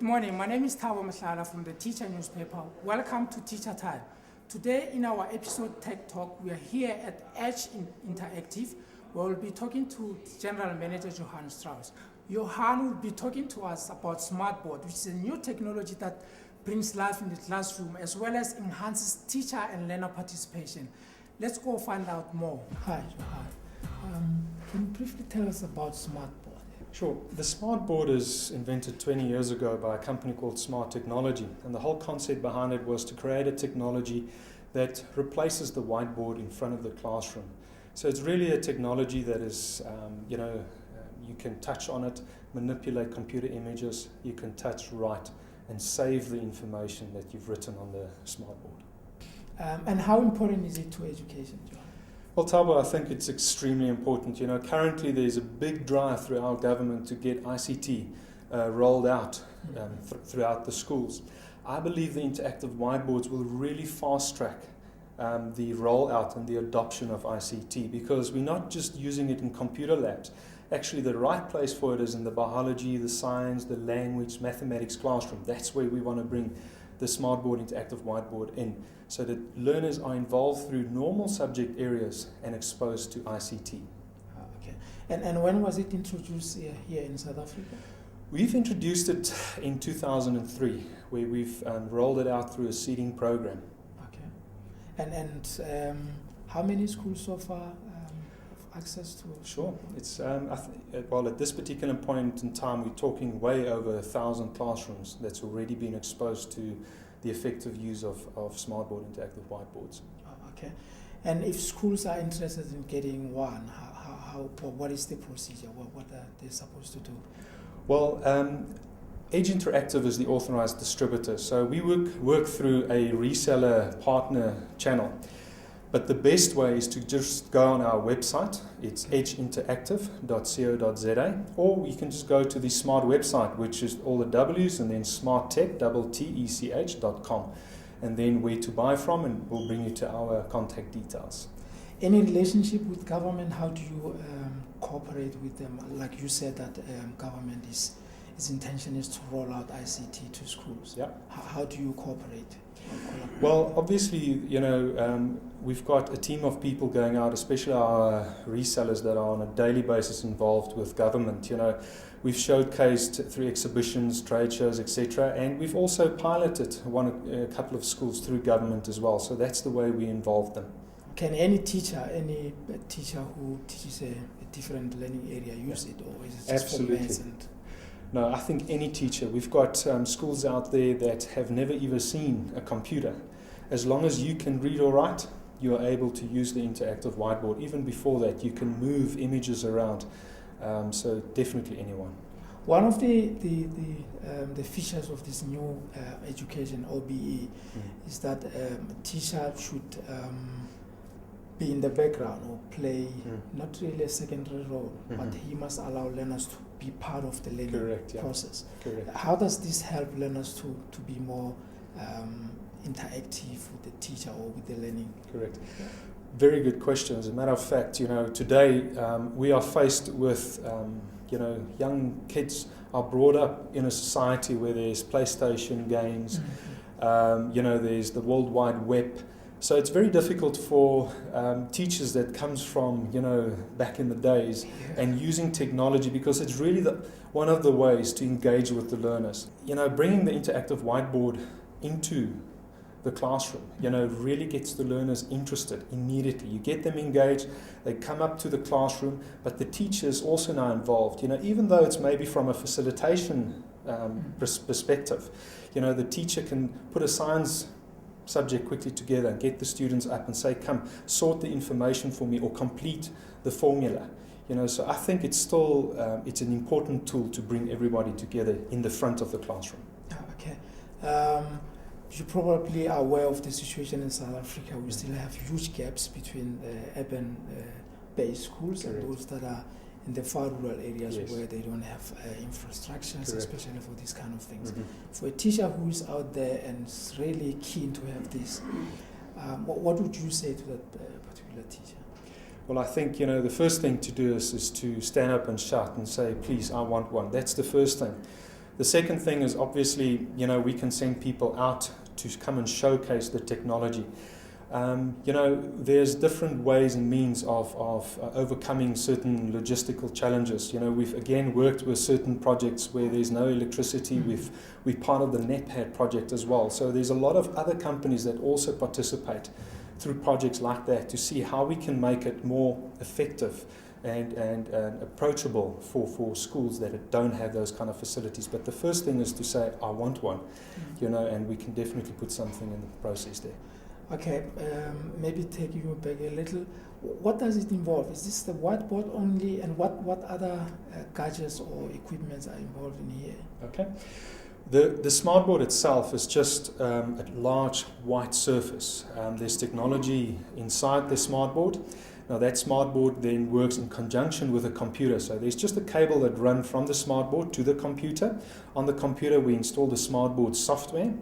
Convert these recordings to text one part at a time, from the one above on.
Good morning. My name is Thabo from the Teacher newspaper. Welcome to Teacher Time. Today in our episode Tech Talk, we are here at Edge Interactive, where we'll be talking to General Manager Johan Strauss. Johan will be talking to us about Smartboard, which is a new technology that brings life in the classroom as well as enhances teacher and learner participation. Let's go find out more. Hi, Johan. Can you briefly tell us about Smartboard? Sure. The Smartboard is invented 20 years ago by a company called Smart Technology, and the whole concept behind it was to create a technology that replaces the whiteboard in front of the classroom. So it's really a technology that is, you can touch on it, manipulate computer images, you can touch, write, and save the information that you've written on the Smartboard. And how important is it to education, Johan? Well, Thabo, I think it's extremely important. Currently there's a big drive through our government to get ICT rolled out throughout the schools. I believe the interactive whiteboards will really fast track the rollout and the adoption of ICT, because we're not just using it in computer labs. Actually, the right place for it is in the biology, the science, the language, mathematics classroom. That's where we want to bring the Smartboard interactive whiteboard in, so that learners are involved through normal subject areas and exposed to ICT. Okay. And when was it introduced here in South Africa? We've introduced it in 2003, where we've rolled it out through a seeding program. Okay. And how many schools so far have access to it? Sure. It's at this particular point in time, we're talking way over 1,000 classrooms that's already been exposed to the effective use of Smartboard interactive whiteboards. Okay. And if schools are interested in getting one, what is the procedure? What are they supposed to do? Well, Edge Interactive is the authorized distributor, so we work through a reseller partner channel. But the best way is to just go on our website. It's edgeinteractive.co.za, or you can just go to the Smart website, which is all the W's and then smarttech.com, and then where to buy from, and we'll bring you to our contact details. Any relationship with government? How do you cooperate with them? Like you said that government its intention is to roll out ICT to schools. Yeah. How do you cooperate? Well, obviously, we've got a team of people going out, especially our resellers that are on a daily basis involved with government. We've showcased through exhibitions, trade shows, etc., and we've also piloted a couple of schools through government as well. So that's the way we involve them. Can any teacher who teaches a different learning area use it, or is it just Absolutely. For maths? No, I think any teacher. We've got schools out there that have never even seen a computer. As long as you can read or write, you are able to use the interactive whiteboard. Even before that, you can move images around. So definitely anyone. One of the features of this new education OBE is that a teacher should be in the background or play not really a secondary role, but he must allow learners to be part of the learning process. Correct. How does this help learners to be more interactive with the teacher or with the learning? Correct. Very good question. As a matter of fact, today we are faced with, young kids are brought up in a society where there's PlayStation games, there's the World Wide Web. So it's very difficult for teachers that comes from, back in the days and using technology, because it's really one of the ways to engage with the learners. Bringing the interactive whiteboard into the classroom, really gets the learners interested immediately. You get them engaged, they come up to the classroom, but the teacher is also now involved. Even though it's maybe from a facilitation perspective, the teacher can put a science subject quickly together and get the students up and say, come, sort the information for me or complete the formula. So I think it's still, it's an important tool to bring everybody together in the front of the classroom. Okay. You probably are aware of the situation in South Africa. We still have huge gaps between urban-based schools and those that are in the far rural areas where they don't have infrastructures, especially for these kind of things. For a teacher who is out there and is really keen to have this, what would you say to that particular teacher? Well, I think, the first thing to do is to stand up and shout and say, please, I want one. That's the first thing. The second thing is obviously, we can send people out to come and showcase the technology. There's different ways and means of overcoming certain logistical challenges. We've again worked with certain projects where there's no electricity. We're part of the NetPad project as well. So there's a lot of other companies that also participate through projects like that to see how we can make it more effective and approachable for schools that don't have those kind of facilities. But the first thing is to say, I want one, and we can definitely put something in the process there. Okay, maybe take you back a little. What does it involve? Is this the whiteboard only, and what other gadgets or equipments are involved in here? Okay. The smartboard itself is just a large white surface. There's technology inside the smartboard. Now that smartboard then works in conjunction with a computer. So there's just a cable that runs from the smartboard to the computer. On the computer we install the smartboard software.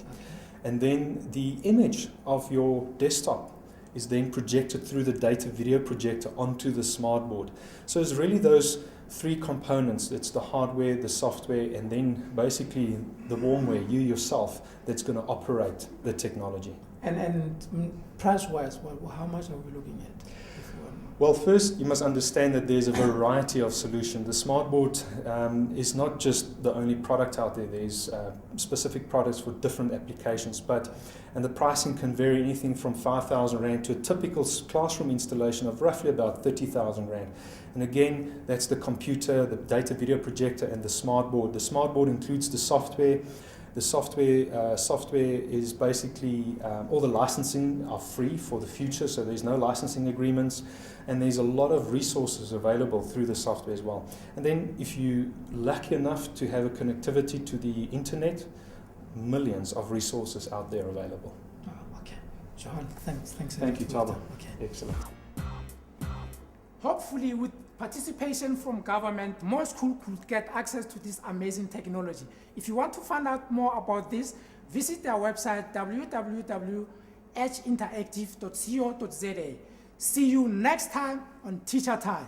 And then the image of your desktop is then projected through the data video projector onto the smartboard. So it's really those three components. It's the hardware, the software, and then basically the warmware, you yourself, that's going to operate the technology. And price-wise, how much are we looking at? Well, first you must understand that there's a variety of solutions. The smartboard is not just the only product out there. There's specific products for different applications, and the pricing can vary anything from 5,000 Rand to a typical classroom installation of roughly about 30,000 Rand. And again, that's the computer, the data video projector, and the smartboard. The smartboard includes the software. The software is basically, all the licensing are free for the future, so there's no licensing agreements, and there's a lot of resources available through the software as well. And then if you're lucky enough to have a connectivity to the internet, millions of resources out there available. Oh, okay. Johan, thanks. Thank you, Thabo. Okay. Excellent. Hopefully, with participation from government, more schools could get access to this amazing technology. If you want to find out more about this, visit their website www.edgeinteractive.co.za. See you next time on Teacher Time.